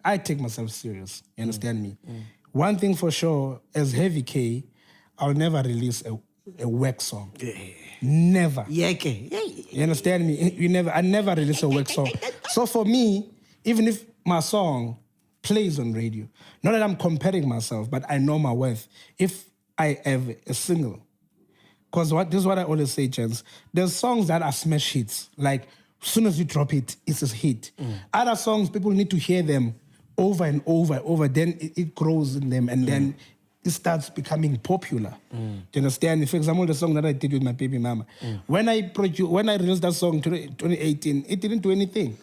I take myself serious. You understand me? One thing for sure, as Heavy K, I'll never release a work song. Never. Yeah, okay. You understand me? I never release a work song. So for me, even if my song plays on radio, not that I'm comparing myself, but I know my worth. If I have a single, because this is what I always say, gents, there's songs that are smash hits. Like, as soon as you drop it, it's a hit. Other songs, people need to hear them over and over. Then it grows in them, and then it starts becoming popular. Do you understand? For example, the song that I did with my baby mama. When I released that song in 2018, it didn't do anything.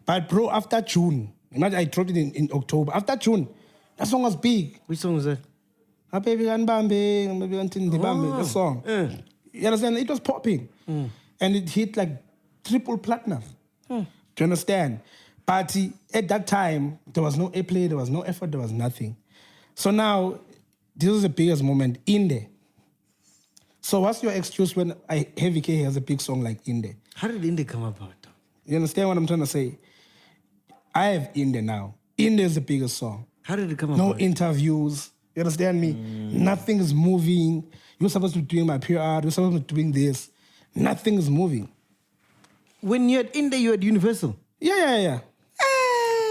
But bro, after June, imagine I dropped it in October. After June, that song was big. Which song was that? My baby and Bambi, maybe until the Bambi, the song. You understand? It was popping. And it hit like triple platinum. Do you understand? But at that time, there was no airplay, there was no effort, there was nothing. So now, this is the biggest moment in there. So what's your excuse when Heavy K has a big song like In There? How did Indie come about? You understand what I'm trying to say? I have In There now. In There is the biggest song. How did it come No about? interviews. You understand me? Nothing is moving. You're supposed to be doing my PR. You're supposed to be doing this. Nothing is moving. When you're at Indie, you're at Universal. Yeah.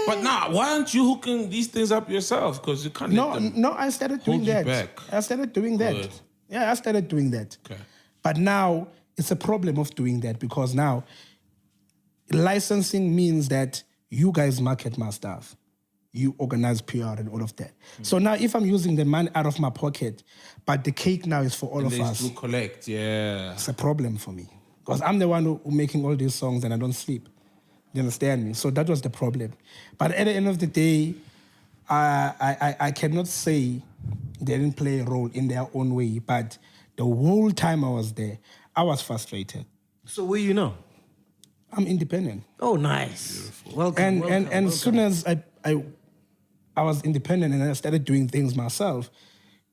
But nah, why aren't you hooking these things up yourself? Because you can't let them No, I started doing hold you that. back. I started doing that. Good. Yeah, I started doing that. Okay. But now it's a problem of doing that because now licensing means that you guys market my stuff. You organize PR and all of that. So now if I'm using the money out of my pocket, but the cake now is for all And of they us, still collect, yeah. it's a problem for me. Because I'm the one who making all these songs and I don't sleep. You understand me? So that was the problem. But at the end of the day, I cannot say they didn't play a role in their own way, but the whole time I was there, I was frustrated. So where you now? I'm independent. Oh, nice. Welcome. And as soon as I was independent and I started doing things myself,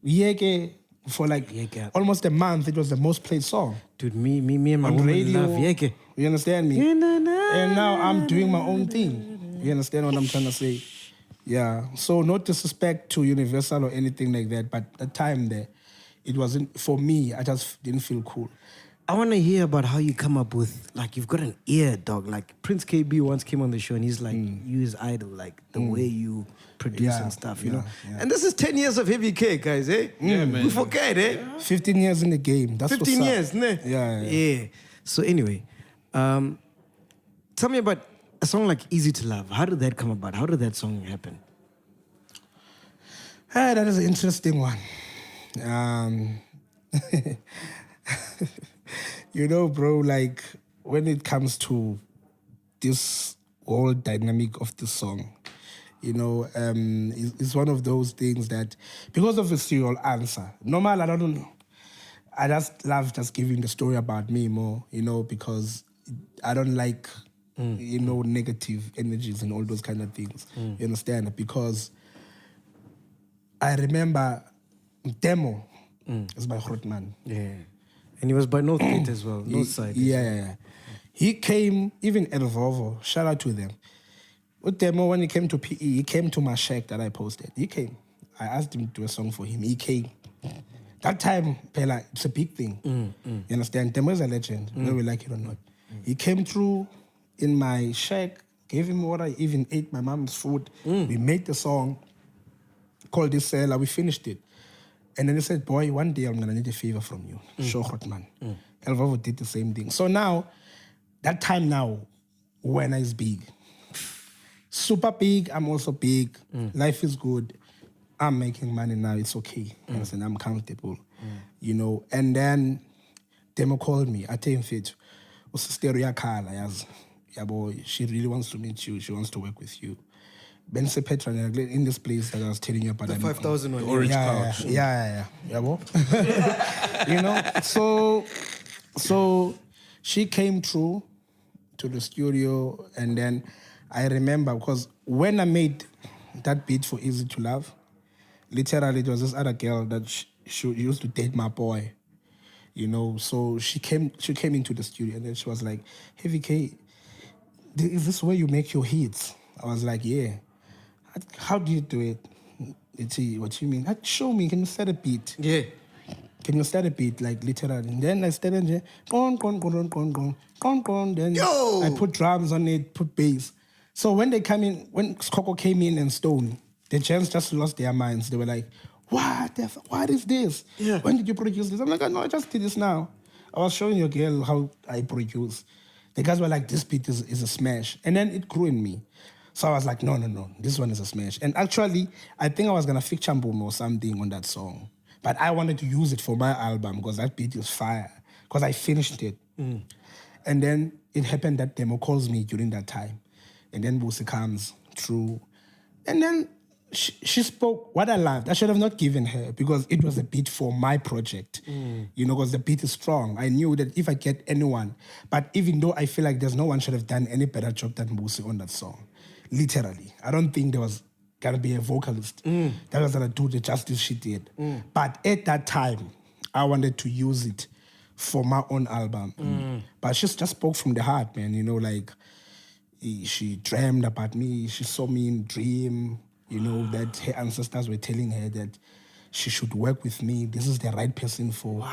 Yeke, for like almost a month, it was the most played song. Dude, me and my On woman radio. love Yeke. You understand me? And now I'm doing my own thing. You understand what I'm trying to say? Yeah. So no disrespect to Universal or anything like that, but the time there, it wasn't, for me, I just didn't feel cool. I want to hear about how you come up with, like, you've got an ear, dog. Like, Prince KB once came on the show and he's like, you his idol, like, the way you produce Yeah, and stuff, you yeah, know? yeah. And this is 10 years of Heavy K, guys, eh? Yeah, man. We forget, eh? 15 years in the game. That's 15 what's years, up. ne? Yeah. So anyway, tell me about a song like Easy to Love. How did that come about? How did that song happen? That is an interesting one. You know, bro, like when it comes to this whole dynamic of the song, you know, it's one of those things that, because of the serial answer, normal, I don't know. I just love just giving the story about me more, you know, because I don't like, you know, negative energies and all those kind of things. You understand? Because I remember Demo is by Grootman. Yeah. And he was by North Gate as well, North Side. Yeah. He came, even El Vovo, shout out to them. With Demo, when he came to PE, he came to my shack that I posted. He came. I asked him to do a song for him. He came. That time, Pela, it's a big thing. You understand? Demo is a legend, whether we like it or not. He came through in my shack, gave him water, even ate my mom's food. We made the song, called this seller, we finished it. And then he said, boy, one day I'm going to need a favor from you. Show Grootman. El Vovo did the same thing. So now, that time now, when I was big, super big, I'm also big. Life is good. I'm making money now. It's okay. And I'm comfortable. You know. And then Demo called me. I tell him, "Fit, she really wants to meet you. She wants to work with you." Ben Petra in this place that I was telling you about. The 5,000 one. Orange couch. Yeah. You know. So she came through to the studio, and then I remember because when I made that beat for Easy to Love, literally it was this other girl that she used to date my boy, you know. So she came into the studio, and then she was like, "Hey VK, is this where you make your hits?" I was like, "Yeah." "How do you do it?" It's what you mean? Show me. Can you start a beat? Yeah. Can you start a beat, like literally? And then I started there, then Yo! I put drums on it, put bass. So when Skoko came in and Stone, the gents just lost their minds. They were like, what is this? Yeah. When did you produce this? I'm like, no, I just did this now. I was showing your girl how I produce. The guys were like, this beat is a smash. And then it grew in me. So I was like, no, this one is a smash. And actually, I think I was going to feature Mbomo or something on that song. But I wanted to use it for my album because that beat is fire. Because I finished it. And then it happened that Demo calls me during that time. And then Bucie comes through. And then she spoke what I loved. I should have not given her because it was a beat for my project. You know, because the beat is strong. I knew that if I get anyone, but even though I feel like there's no one should have done any better job than Bucie on that song. Literally. I don't think there was gonna be a vocalist that was gonna do the justice she did. But at that time, I wanted to use it for my own album. But she just spoke from the heart, man. You know, like she dreamed about me. She saw me in dream. You know, that her ancestors were telling her that she should work with me. This is the right person for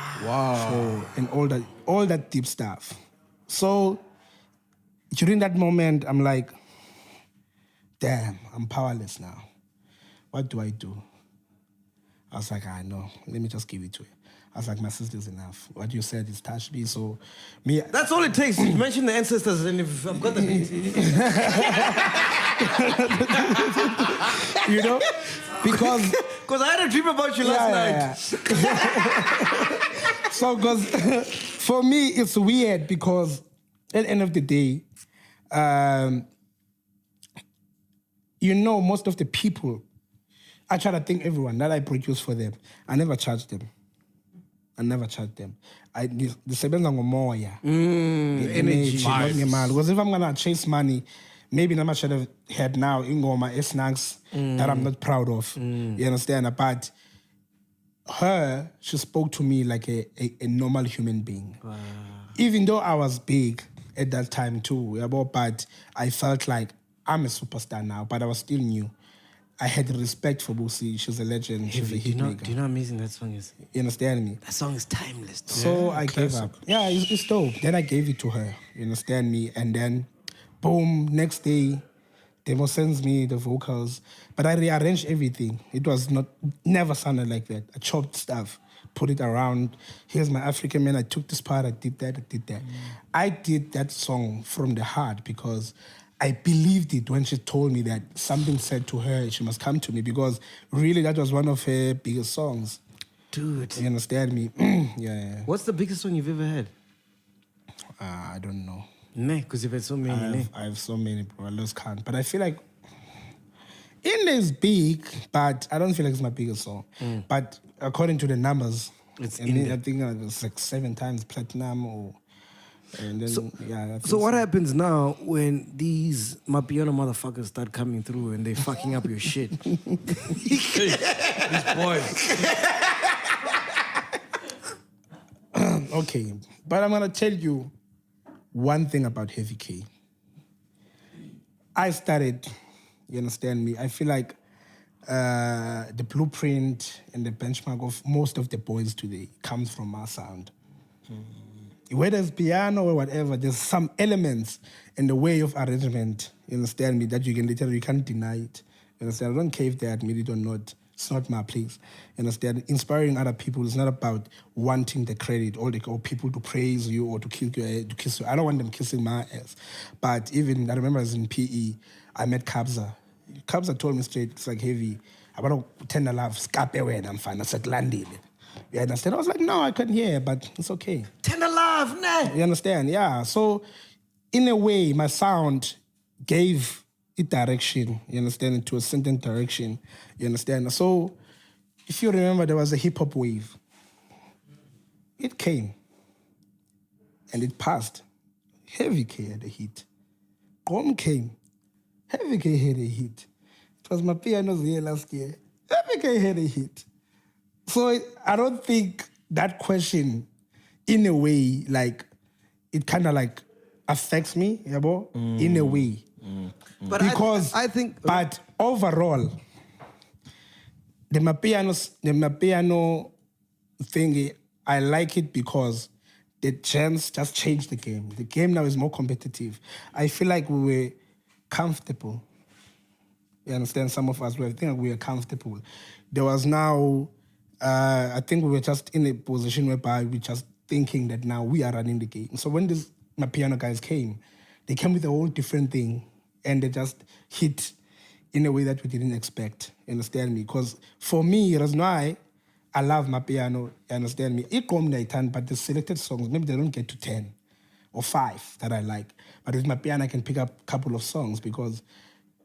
and all that deep stuff. So during that moment, I'm like, damn, I'm powerless now. What do I do? I was like, I know. Let me just give it to her. I was like, my sister's enough. What you said is touched me, so me... That's all it takes. You mention the ancestors and if I've got the beat. You know? Because I had a dream about you last night. Yeah. So, because for me, it's weird because at the end of the day, you know, most of the people, I try to thank everyone that I produce for them. I never charge them. The sebenza ngomoya. Energy. Because if I'm going to chase money, maybe I should have had now ingoma snacks that I'm not proud of. You understand? But her, she spoke to me like a normal human being. Wow. Even though I was big at that time too, but I felt like I'm a superstar now, but I was still new. I had respect for Bucie. She's a legend. She's a hitmaker. Do you know how amazing that song is? You understand me? That song is timeless. So I gave up. Yeah, it's dope. Then I gave it to her. You understand me? And then, boom, next day, Demo sends me the vocals. But I rearranged everything. It was never sounded like that. I chopped stuff, put it around. Here's my African man. I took this part. I did that. I did that song from the heart because I believed it when she told me that something said to her she must come to me because really that was one of her biggest songs. Dude. You understand me? Yeah. What's the biggest song you've ever had? I don't know. Nah, because you've had so many. I have so many, bro. I lost count. But I feel like In is big, but I don't feel like it's my biggest song. But according to the numbers, I think it's like 7 times platinum or... And then, so what happens now when these Amapiano motherfuckers start coming through and they fucking up your shit? These boys. Okay, but I'm gonna tell you one thing about Heavy K. I started, you understand me? I feel like the blueprint and the benchmark of most of the boys today comes from our sound. Whether it's piano or whatever, there's some elements in the way of arrangement, you understand me, that you can't deny it. You understand? I don't care if they admit it or not. It's not my place. You understand? Inspiring other people is not about wanting the credit or people to praise you or to kiss you. I don't want them kissing my ass. But even, I remember I was in PE, I met Kabza. Kabza told me straight, it's like, Heavy, I want to pretend I love Scape when I'm fine. I said, Landile. You understand? I was like, no, I couldn't hear, but it's okay. Tender love, nah. You understand? Yeah. So, in a way, my sound gave it direction, you understand, into a certain direction, you understand? So, if you remember, there was a hip-hop wave. It came, and it passed. Heavy K had a hit. Gom came. Heavy K had a hit. It was Amapiano's year last year. Heavy K had a hit. So, I don't think that question, in a way, like, it kind of like affects me, in a way. But Because I think... But overall, the Amapiano thing, I like it because the gents just changed the game. The game now is more competitive. I feel like we were comfortable. You understand? Some of us, I think we were comfortable. There was now, I think we were just in a position whereby we just thinking that now we are running the game. So when these Amapiano guys came, they came with a whole different thing. And they just hit in a way that we didn't expect. You understand me? Because for me, that's why I love my piano. You understand me? It comes at 10, but the selected songs, maybe they don't get to 10 or 5 that I like. But with my piano, I can pick up a couple of songs because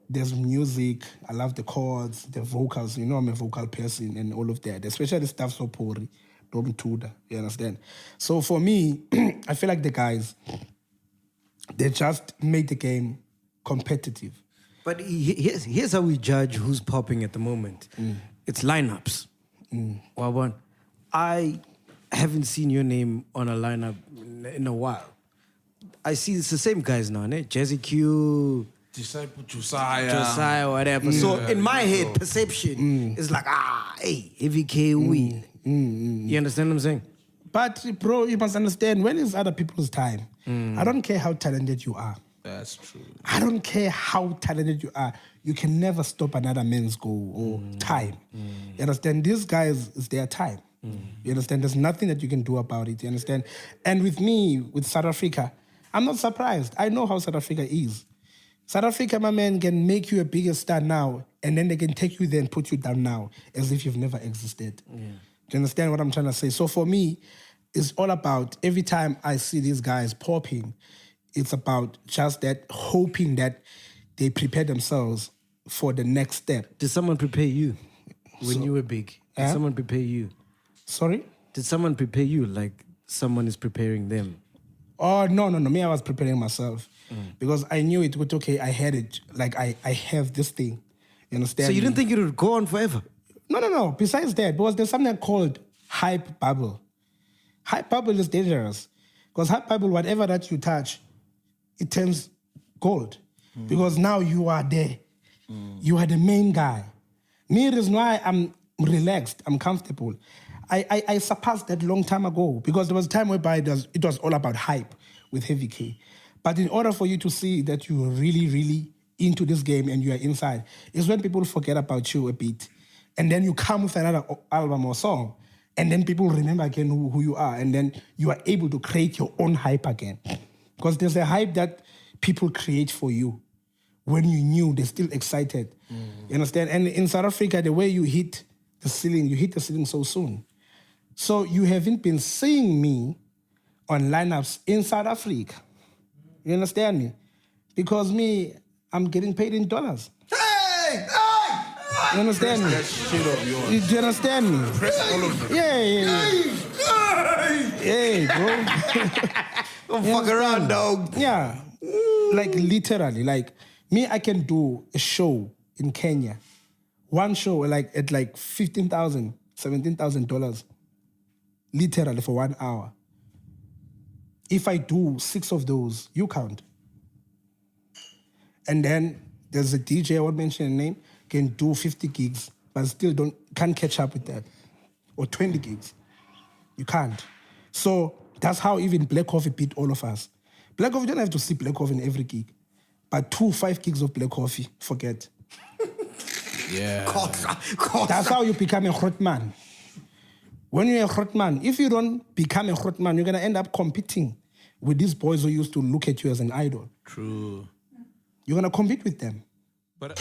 there's music. I love the chords, the vocals. You know, I'm a vocal person and all of that. Especially the stuff so pori, Dom Tuda. You understand? So for me, I feel like the guys, they just made the game competitive. But here's how we judge who's popping at the moment. It's lineups. Well, I haven't seen your name on a lineup in a while. I see it's the same guys now, né? Jazzy Q, Disciple Josiah, whatever. So in my head, perception is like, hey, Heavy K win. You understand what I'm saying? But bro, you must understand, when it's other people's time, I don't care how talented you are. That's true. I don't care how talented you are. You can never stop another man's goal or time. You understand? These guys, it's their time. You understand? There's nothing that you can do about it. You understand? And with me, with South Africa, I'm not surprised. I know how South Africa is. South Africa, my man, can make you a bigger star now, and then they can take you there and put you down now, as if you've never existed. Do you understand what I'm trying to say? So for me, it's all about, every time I see these guys popping, it's about just that, hoping that they prepare themselves for the next step. Did someone prepare you when you were big? Did someone prepare you? Sorry? Did someone prepare you like someone is preparing them? Oh, no. Me, I was preparing myself. Because I knew it was okay. I had it. Like, I have this thing. You understand? So you didn't think it would go on forever? No. Besides that, because there's something called hype bubble. Hype bubble is dangerous. Because hype bubble, whatever that you touch, it turns gold. Because now you are there. You are the main guy. Me, the reason why I'm relaxed, I'm comfortable. I surpassed that long time ago because there was a time whereby it was all about hype with Heavy K. But in order for you to see that you are really, really into this game and you are inside, is when people forget about you a bit. And then you come with another album or song. And then people remember again who you are. And then you are able to create your own hype again. Because there's a hype that people create for you. When you knew, they're still excited. You understand? And in South Africa, the way you hit the ceiling so soon. So you haven't been seeing me on lineups in South Africa. You understand me? Because me, I'm getting paid in dollars. Hey! You understand me? That shit up yours. You understand me? Press all of them. Yeah. Hey, bro. Don't fuck around, dog. Yeah. Like literally, like me, I can do a show in Kenya. One show like at like $15,000, $17,000. Literally for 1 hour. If I do 6 of those, you count. And then there's a DJ, I won't mention a name, can do 50 gigs, but still can't catch up with that. Or 20 gigs. You can't. So that's how even Black Coffee beat all of us. Black Coffee, you don't have to see Black Coffee in every gig. But 5 gigs of Black Coffee, forget. Yeah. That's how you become a hot man. When you're a hot man, if you don't become a hot man, you're going to end up competing with these boys who used to look at you as an idol. True. You're going to compete with them. But